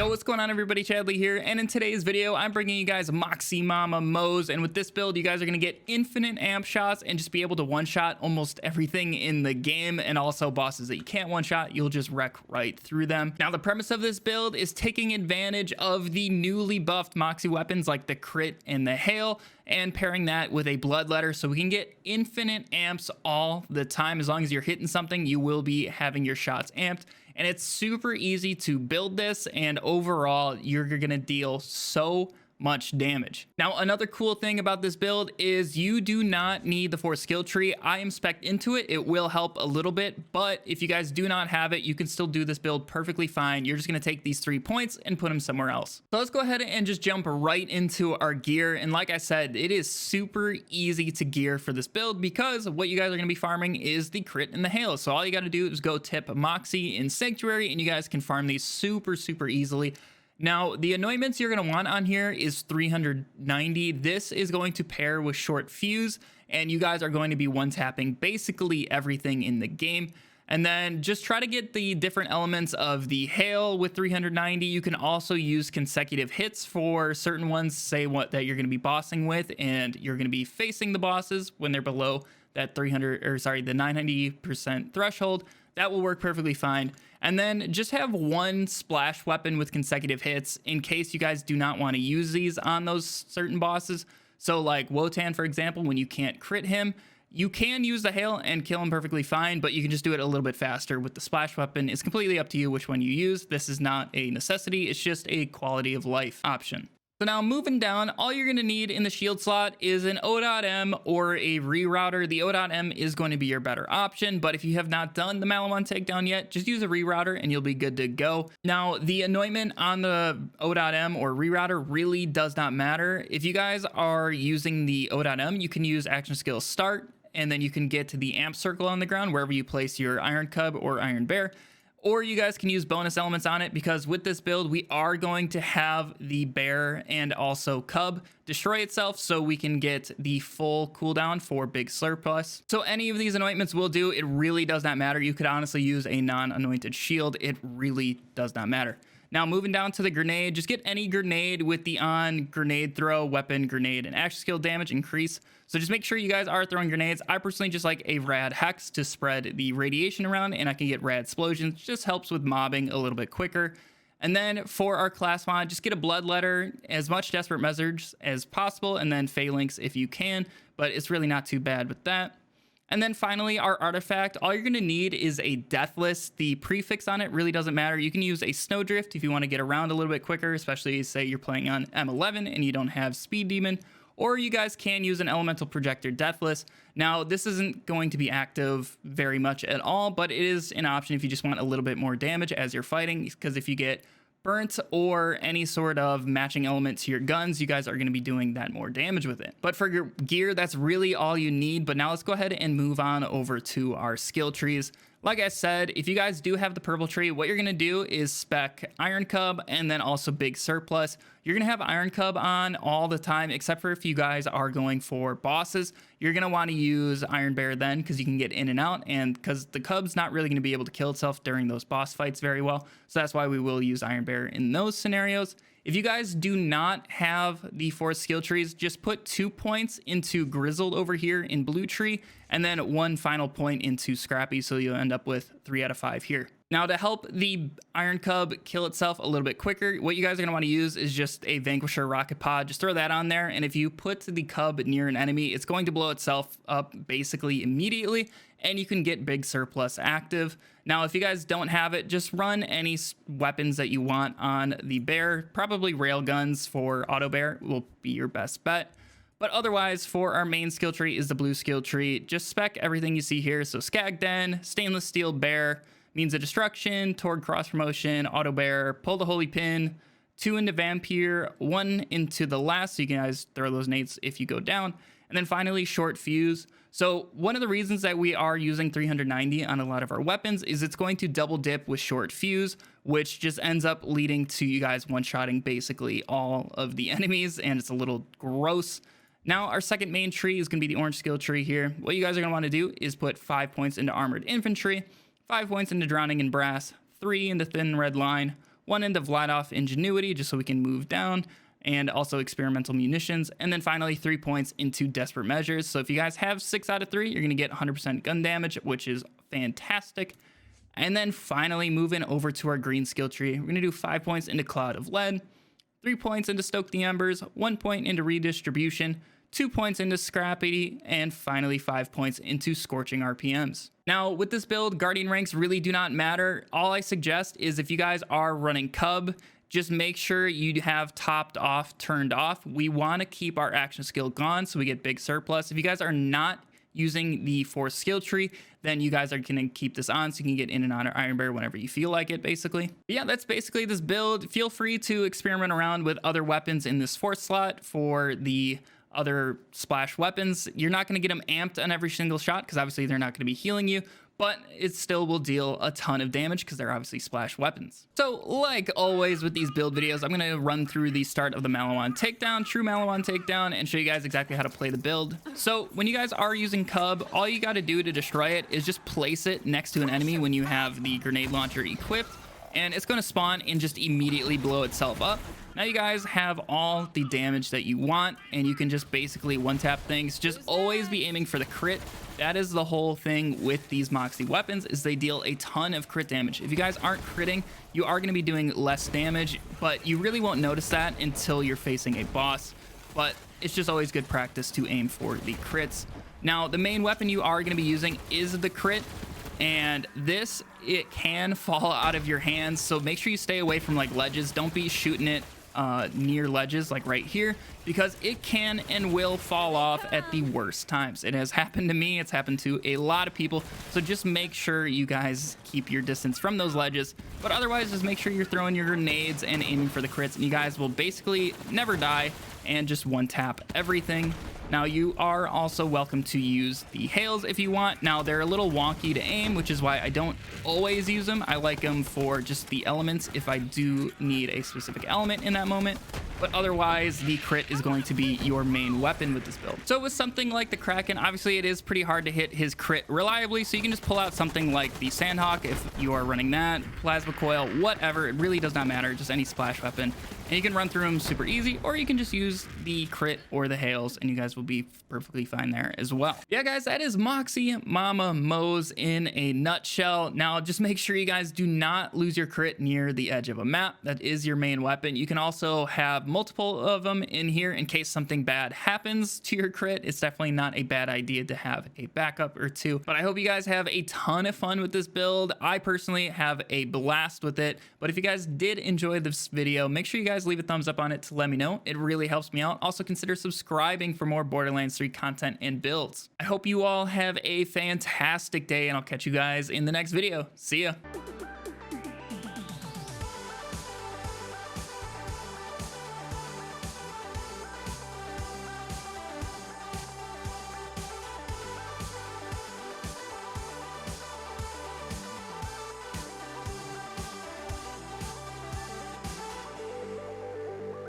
What's going on, everybody? Chadley here, and in today's video I'm bringing you guys MOXXI MOMMA MOZE, and with this build you guys are going to get infinite amp shots and just be able to one-shot almost everything in the game, and also bosses that you can't one-shot, you'll just wreck right through them. Now the premise of this build is taking advantage of the newly buffed MOXXI weapons like the crit and the hail, and pairing that with a Bloodletter so we can get infinite amps all the time. As long as you're hitting something, you will be having your shots amped. And it's super easy to build this, and overall you're gonna deal so much damage. Now another cool thing about this build is you do not need the 4 skill tree. I am spec'd into it. It will help a little bit, but if you guys do not have it, you can still do this build perfectly fine. You're just gonna take these 3 points and put them somewhere else. So let's go ahead and just jump right into our gear. And like I said, it is super easy to gear for this build because what you guys are gonna be farming is the crit and the hail. So all you gotta do is go tip MOXXI in Sanctuary and you guys can farm these super easily. Now, the anointments you're going to want on here is 390. This is going to pair with short fuse, and you guys are going to be one-tapping basically everything in the game. And then just try to get the different elements of the hail with 390. You can also use consecutive hits for certain ones, say what that you're going to be bossing with, and you're going to be facing the bosses when they're below that the 90% threshold. That will work perfectly fine. And then just have one splash weapon with consecutive hits in case you guys do not want to use these on those certain bosses. So like Wotan, for example, when you can't crit him, you can use the hail and kill him perfectly fine, but you can just do it a little bit faster with the splash weapon. It's completely up to you which one you use. This is not a necessity. It's just a quality of life option. So now moving down, all you're going to need in the shield slot is an O.M or a rerouter. The O.M is going to be your better option, but if you have not done the maliwan takedown yet, just use a rerouter and you'll be good to go. Now, the anointment on the O.M or rerouter really does not matter. If you guys are using the O.M, you can use action skill start, and then you can get to the amp circle on the ground wherever you place your iron cub or iron bear. Or you guys can use bonus elements on it, because with this build, we are going to have the bear and also cub destroy itself so we can get the full cooldown for big surplus. So any of these anointments will do. It really does not matter. You could honestly use a non-anointed shield. It really does not matter. Now moving down to the grenade, just get any grenade with the on grenade throw, weapon, grenade, and action skill damage increase. So just make sure you guys are throwing grenades. I personally just like a rad hex to spread the radiation around, and I can get rad explosions. It just helps with mobbing a little bit quicker. And then for our class mod, just get a Bloodletter, as much desperate measures as possible, and then phalanx if you can, but it's really not too bad with that. And then finally, our artifact, all you're going to need is a deathless. The prefix on it really doesn't matter. You can use a snowdrift if you want to get around a little bit quicker, especially say you're playing on M11 and you don't have speed demon, or you guys can use an elemental projector deathless. Now, this isn't going to be active very much at all, but it is an option if you just want a little bit more damage as you're fighting, because if you get burnt or any sort of matching element to your guns, you guys are going to be doing that more damage with it. But for your gear, that's really all you need. But now let's go ahead and move on over to our skill trees. Like I said, if you guys do have the purple tree, what you're going to do is spec Iron Cub and then also Big Surplus. You're going to have Iron Cub on all the time, except for if you guys are going for bosses. You're going to want to use Iron Bear then, because you can get in and out, and because the Cub's not really going to be able to kill itself during those boss fights very well. So that's why we will use Iron Bear in those scenarios. If you guys do not have the 4 skill trees, just put 2 points into Grizzled over here in blue tree, and then 1 final point into Scrappy, so you'll end up with 3 out of 5 here. Now, to help the Iron Cub kill itself a little bit quicker, what you guys are going to want to use is just a Vanquisher Rocket Pod. Just throw that on there, and if you put the Cub near an enemy, it's going to blow itself up basically immediately, and you can get Big Surplus active. Now, if you guys don't have it, just run any weapons that you want on the bear. Probably railguns for auto bear will be your best bet. But otherwise, for our main skill tree is the blue skill tree. Just spec everything you see here. So skag den, stainless steel bear, means of destruction, toward cross promotion, auto bear, pull the holy pin, 2 into vampire, 1 into the last, so you guys throw those nades if you go down, and then finally short fuse. So one of the reasons that we are using 390 on a lot of our weapons is it's going to double dip with short fuse, which just ends up leading to you guys one-shotting basically all of the enemies, and it's a little gross. Now, our second main tree is going to be the orange skill tree here. What you guys are going to want to do is put 5 points into armored infantry, 5 points into drowning in brass, 3 into thin red line, 1 into Vladoff ingenuity, just so we can move down, and also experimental munitions, and then finally 3 points into desperate measures. So if you guys have 6 out of 3, you're going to get 100% gun damage, which is fantastic. And then finally moving over to our green skill tree, we're going to do 5 points into cloud of lead, 3 points into stoke the embers, 1 point into redistribution, 2 points into scrappy, and finally 5 points into scorching RPMs. Now, with this build, guardian ranks really do not matter. All I suggest is if you guys are running cub, just make sure you have topped off, turned off. We want to keep our action skill gone so we get big surplus. If you guys are not using the 4 skill tree, then you guys are going to keep this on so you can get in and out of Iron Bear whenever you feel like it, basically. But yeah, that's basically this build. Feel free to experiment around with other weapons in this 4th slot for the other splash weapons. You're not going to get them amped on every single shot because obviously they're not going to be healing you, but it still will deal a ton of damage because they're obviously splash weapons. So like always with these build videos, I'm going to run through the start of the maliwan takedown, true maliwan takedown, and show you guys exactly how to play the build. So when you guys are using cub, all you got to do to destroy it is just place it next to an enemy when you have the grenade launcher equipped, and it's going to spawn and just immediately blow itself up. Now you guys have all the damage that you want, and you can just basically one-tap things. Just always be aiming for the crit. That is the whole thing with these MOXXI weapons, is they deal a ton of crit damage. If you guys aren't critting, you are going to be doing less damage, but you really won't notice that until you're facing a boss. But it's just always good practice to aim for the crits. Now, the main weapon you are going to be using is the crit, and this, it can fall out of your hands, so make sure you stay away from like ledges. Don't be shooting it near ledges like right here, because it can and will fall off at the worst times. It has happened to me, it's happened to a lot of people, so just make sure you guys keep your distance from those ledges. But otherwise, just make sure you're throwing your grenades and aiming for the crits, and you guys will basically never die and just one tap everything. Now, you are also welcome to use the hails if you want. Now, they're a little wonky to aim, which is why I don't always use them. I like them for just the elements if I do need a specific element in that moment. But otherwise, the crit is going to be your main weapon with this build. So with something like the Kraken, obviously it is pretty hard to hit his crit reliably, so you can just pull out something like the Sandhawk if you are running that, plasma coil, whatever. It really does not matter, just any splash weapon. And you can run through them super easy, or you can just use the crit or the hails, and you guys will be perfectly fine there as well. Yeah, guys, that is MOXXI Momma Moze in a nutshell. Now, just make sure you guys do not lose your crit near the edge of a map. That is your main weapon. You can also have multiple of them in here in case something bad happens to your crit. It's definitely not a bad idea to have a backup or two. But I hope you guys have a ton of fun with this build. I personally have a blast with it. But if you guys did enjoy this video, make sure you guys leave a thumbs up on it to let me know. It really helps me out. Also, consider subscribing for more Borderlands 3 content and builds. I hope you all have a fantastic day, and I'll catch you guys in the next video. See ya.